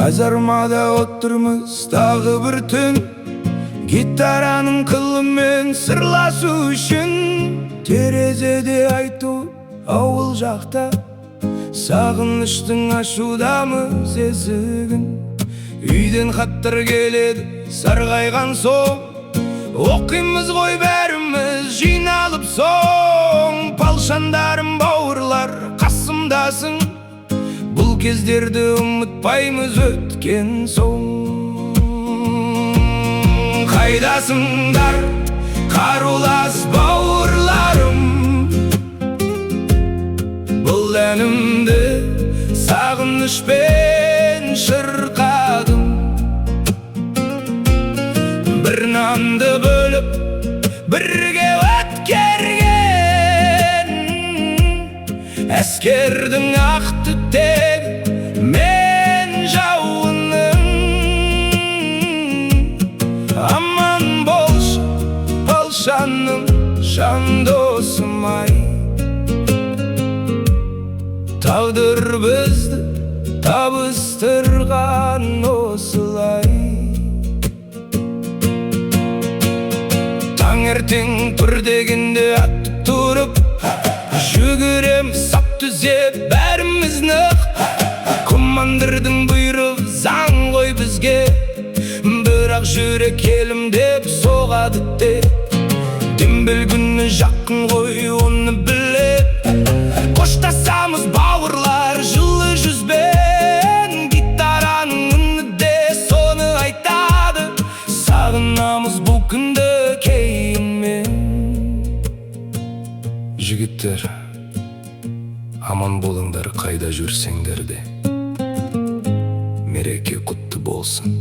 Kazarmada oturmuz tағы bir tün, gitaranın kılымен sırlasu үшін. Терезеде айту ауыл жақта, сағыныштың ашудамыз есігін. Үйден хаттар келеді сарғайған соң, оқимыз ғой бәріміз жиналып соң. Палшандарым бауырлар қасымдасың, бұл кездерді ұмытпаймыз өткен соң. Қайдасыңдар қарулас бауырларым, бұл әнімді сағынышпен шырқадым. Bir nandı bölüp birge ötkergen, eskerдің ақ түтек мен жауының. Aman болшы Палшаным, жан досым-ай. Тағдыр бізді табыстырған осылай. Таңертең тұр дегенде атып тұрып, жүгірем сап түзеп бәріміз нық. Командырдың бұйрығы заң ғой бізге, бірақ жүрек елімдеп соғады деп. Дембел күні жақын ғой оны біліп, қоштасамыз бауырлар жылы жүзбен. Гитараның үні де соны айтады, сағынамыз бұл күнді кейінмен. Жігіттер, аман болыңдар қайда жүрсеңдер де, мереке құтты болсын.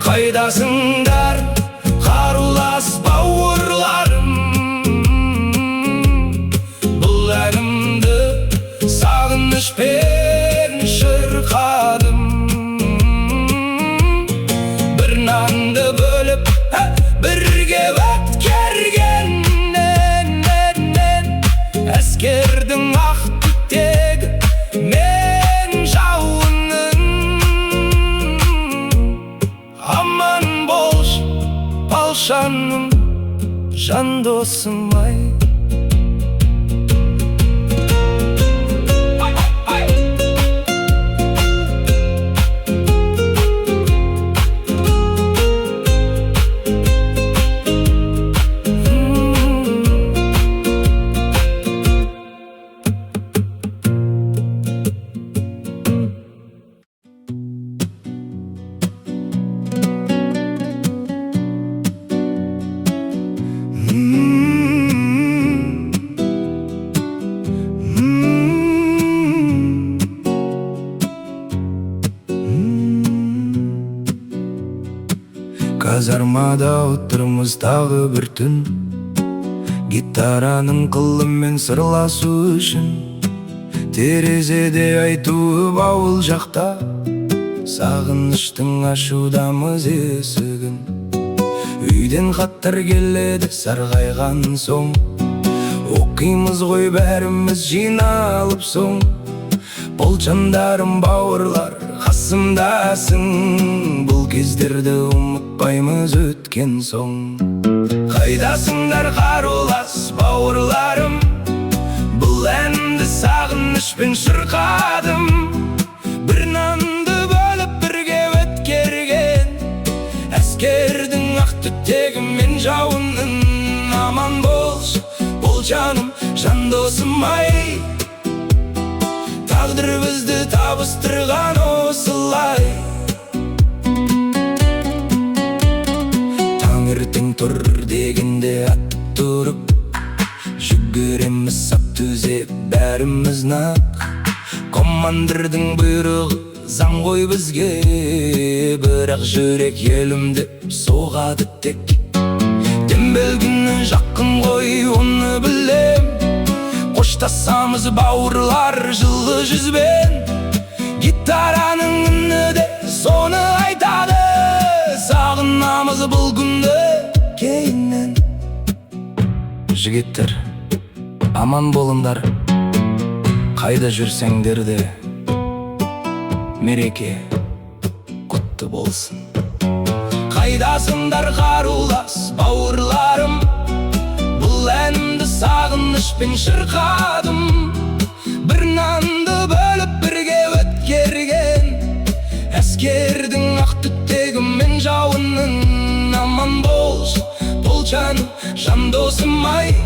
Қайдасыңдар қарулас бауырларым, бұл әнімді сағынышпен шырқадым. Bir nandı bölüp birge ötkergen, eskerдің ақ түтегі мен жауының. Aman болшы Палшаным, жан досым-ай. Казармада отырмыз тағы бір түн, гитараның қылымен сырласу үшін. Терезеде айтуып ауыл жақта, сағыныштың ашудамыз есігін. Үйден хаттар келеді сарғайған соң, оқимыз ғой бәріміз жиналып соң. Палшандарым бауырлар қасымдасың, бұл кездерді ұмытпаймыз өткен соң. Қайдасыңдар қарулас бауырларым, бұл әнімді сағынышпен шырқадым. Bir nanды бөліп бірге өткерген, әскердің ақ түтегі мен жауының. Аман болшы Палшаным, жан досым-ай. Тағдыр бізді табыстырған осылай. Таңертең тұр дегенде атып тұрып, жүгіреміз сап түзеп бәріміз нақ. Командырдың бұйрығы заң ғой бізге, бірақ жүрек елімдеп соғады тек. Дембел күні жақын ғой оны білем, қоштасамыз бауырлар жылы жүзбен. Гитараның үні де соны айтады, сағынамыз бұл күнді кейіннен. Жігіттер, аман болыңдар қайда жүрсеңдер де, мереке құтты болсын. Қайдасыңдар қарулас бауырларым, бұл әнімді сағынышпен шырқадым. Бір нанды бөліп бірге өткерген әскердің ақ түтегімен жауының. Аман болшы бол жаным, жан досым ай.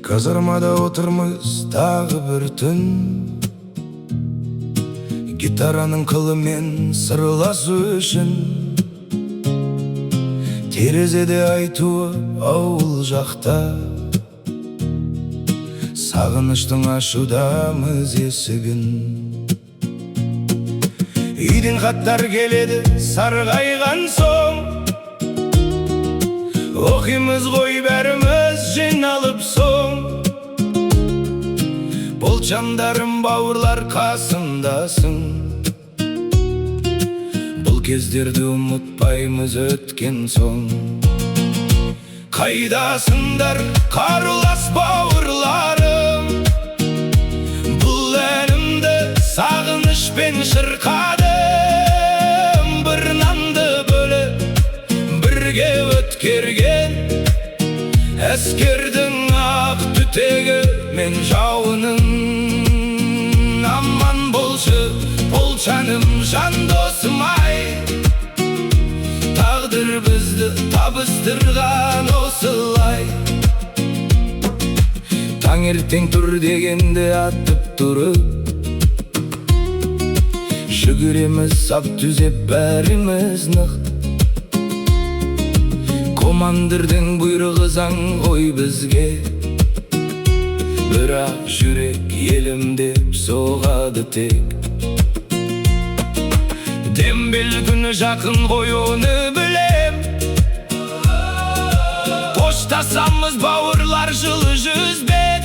Казармада отырмыз тағы бір түн, гитараның қылымен сырласу үшін. Терезеде айтуы ауыл жақта, сағыныштың ашудамыз есігін. Үйден хаттар келеді сарғайған соң, оқимыз ғой бәріміз жиналып соң. Бол жандарым бауырлар қасымдасың, бұл кездерді ұмытпаймыз өткен соң. Қайдасыңдар қарулас бауырларым, бұл әнімді сағынышпен шырқадым. Бір нанды бөліп бірге өткерген әскердің ақ түтегі мен жауының. Аман болшы бол жаным, жан досым ай. Тағдыр бізді табыстырған осылай. Таңертең тұр дегенде атып тұрып, жүгіреміз сап түзеп бәріміз нық. Командирдің бұйрығы заң ғой бізге, бірақ жүрек елімдеп соғады тек. Дембел күні жақын ғой оны білем, қоштасамыз бауырлар жылы жүзбен.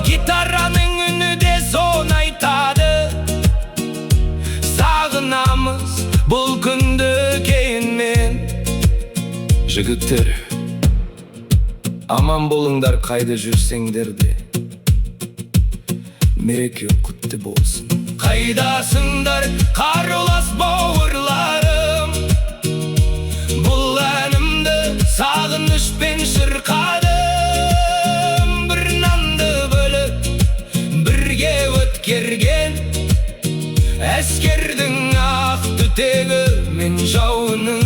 Гитараның үні де соны айтады, сағынамыз бұл күнді кейінмен. Жігіттер, аман болыңдар қайда жүрсеңдер де, мереке құтты болсын. Қайдасыңдар қарулас бауырларым, бұл әнімді сағынышпен шырқадым. Бір нанды бөліп бірге өткерген әскердің ақ түтегі мен жауының.